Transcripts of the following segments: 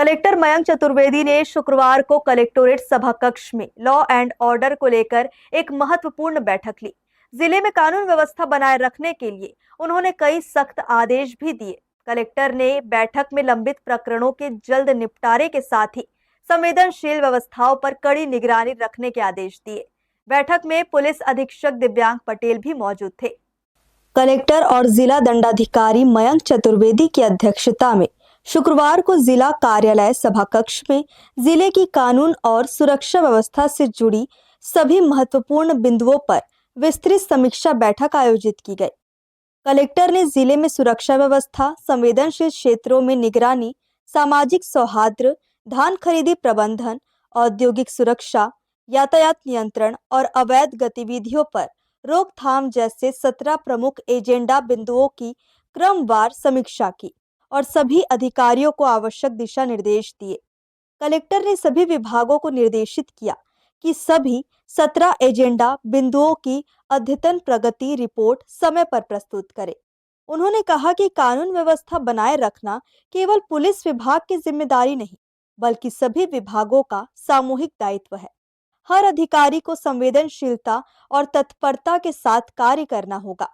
Collector Mayank Chaturvedi ने शुक्रवार को कलेक्टोरेट सभा कक्ष में लॉ एंड ऑर्डर को लेकर एक महत्वपूर्ण बैठक ली। जिले में कानून व्यवस्था बनाए रखने के लिए उन्होंने कई सख्त आदेश भी दिए। कलेक्टर ने बैठक में लंबित प्रकरणों के जल्द निपटारे के साथ ही संवेदनशील व्यवस्थाओं पर कड़ी निगरानी रखने के आदेश दिए। बैठक में पुलिस अधीक्षक दिव्यांग पटेल भी मौजूद थे। कलेक्टर और जिला दंडाधिकारी मयंक चतुर्वेदी की अध्यक्षता में शुक्रवार को जिला कार्यालय सभा कक्ष में जिले की कानून और सुरक्षा व्यवस्था से जुड़ी सभी महत्वपूर्ण बिंदुओं पर विस्तृत समीक्षा बैठक आयोजित की गई। कलेक्टर ने जिले में सुरक्षा व्यवस्था, संवेदनशील क्षेत्रों में निगरानी, सामाजिक सौहार्द, धान खरीदी प्रबंधन, औद्योगिक सुरक्षा, यातायात नियंत्रण और अवैध गतिविधियों पर रोकथाम जैसे 17 प्रमुख एजेंडा बिंदुओं की क्रमवार समीक्षा की और सभी अधिकारियों को आवश्यक दिशा निर्देश दिए। कलेक्टर ने सभी विभागों को निर्देशित किया कि सभी 17 एजेंडा बिंदुओं की अद्यतन प्रगति रिपोर्ट समय पर प्रस्तुत करें। उन्होंने कहा कि कानून व्यवस्था बनाए रखना केवल पुलिस विभाग की जिम्मेदारी नहीं, बल्कि सभी विभागों का सामूहिक दायित्व है। हर अधिकारी को संवेदनशीलता और तत्परता के साथ कार्य करना होगा।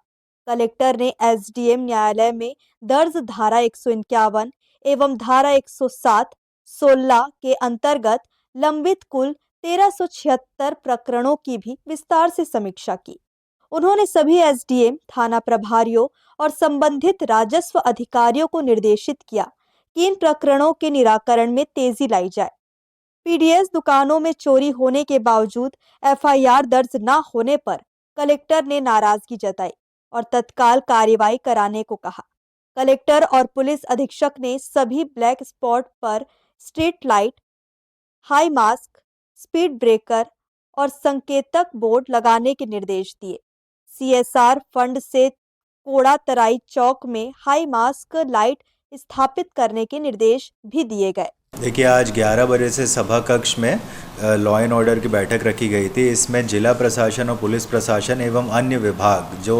कलेक्टर ने एसडीएम न्यायालय में दर्ज धारा 151 एवं धारा 107-16 के अंतर्गत लंबित कुल 1376 प्रकरणों की भी विस्तार से समीक्षा की। उन्होंने सभी एसडीएम, थाना प्रभारियों और संबंधित राजस्व अधिकारियों को निर्देशित किया कि इन प्रकरणों के निराकरण में तेजी लाई जाए। पीडीएस दुकानों में चोरी होने के बावजूद एफआईआर दर्ज न होने पर कलेक्टर ने नाराजगी जताई और तत्काल कार्रवाई कराने को कहा। कलेक्टर और पुलिस अधीक्षक ने सभी ब्लैक स्पॉट पर street light, high mask, speed breaker और संकेतक बोर्ड लगाने के निर्देश दिए। सीएसआर फंड से कोड़ा तराई चौक में हाई मास्क लाइट स्थापित करने के निर्देश भी दिए गए। देखिए, आज 11 बजे से सभा कक्ष में लॉ एंड ऑर्डर की बैठक रखी गई थी। इसमें जिला प्रशासन और पुलिस प्रशासन एवं अन्य विभाग जो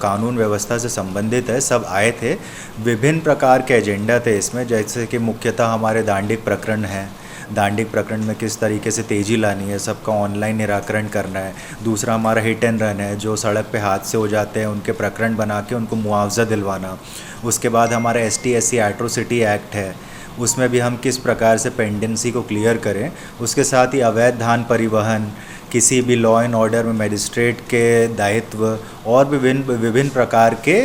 कानून व्यवस्था से संबंधित है सब आए थे। विभिन्न प्रकार के एजेंडा थे इसमें, जैसे कि मुख्यतः हमारे दांडिक प्रकरण हैं। दांडिक प्रकरण में किस तरीके से तेज़ी लानी है, सबका ऑनलाइन निराकरण करना है। दूसरा हमारा हिट एंड रन है, जो सड़क पे हादसे हो जाते हैं उनके प्रकरण बना के उनको मुआवजा दिलवाना। उसके बाद हमारा ST/SC एट्रोसिटी एक्ट है, उसमें भी हम किस प्रकार से पेंडेंसी को क्लियर करें। उसके साथ ही अवैध धान परिवहन, किसी भी लॉ एंड ऑर्डर में मजिस्ट्रेट के दायित्व और विभिन्न प्रकार के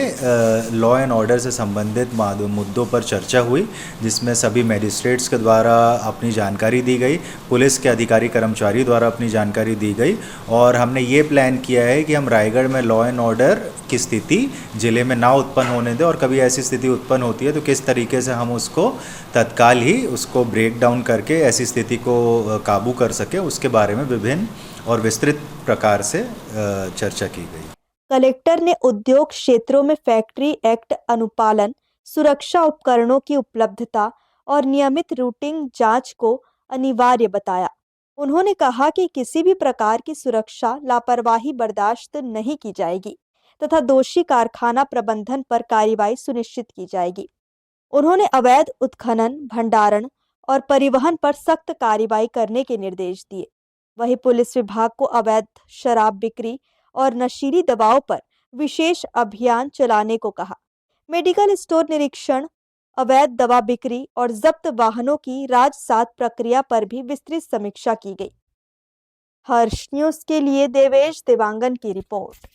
लॉ एंड ऑर्डर से संबंधित मुद्दों पर चर्चा हुई, जिसमें सभी मजिस्ट्रेट्स के द्वारा अपनी जानकारी दी गई, पुलिस के अधिकारी कर्मचारी द्वारा अपनी जानकारी दी गई। और हमने ये प्लान किया है कि हम रायगढ़ में लॉ एंड ऑर्डर की स्थिति ज़िले में ना उत्पन्न होने दें, और कभी ऐसी स्थिति उत्पन्न होती है तो किस तरीके से हम उसको तत्काल ही उसको ब्रेक डाउन करके ऐसी स्थिति को काबू कर सके, उसके बारे में विभिन्न और विस्तृत प्रकार से चर्चा की गई। कलेक्टर ने उद्योग क्षेत्रों में फैक्ट्री एक्ट अनुपालन, सुरक्षा उपकरणों की उपलब्धता और नियमित रूटीन जांच को अनिवार्य बताया। उन्होंने कहा कि किसी भी प्रकार की सुरक्षा लापरवाही बर्दाश्त नहीं की जाएगी तथा दोषी कारखाना प्रबंधन पर कार्रवाई सुनिश्चित की जाएगी। उन्होंने अवैध उत्खनन, भंडारण और परिवहन पर सख्त कार्रवाई करने के निर्देश दिए। वहीं पुलिस विभाग को अवैध शराब बिक्री और नशीली दवाओं पर विशेष अभियान चलाने को कहा। मेडिकल स्टोर निरीक्षण, अवैध दवा बिक्री और जब्त वाहनों की राजसात प्रक्रिया पर भी विस्तृत समीक्षा की गई। हर्ष न्यूज के लिए देवेश देवांगन की रिपोर्ट।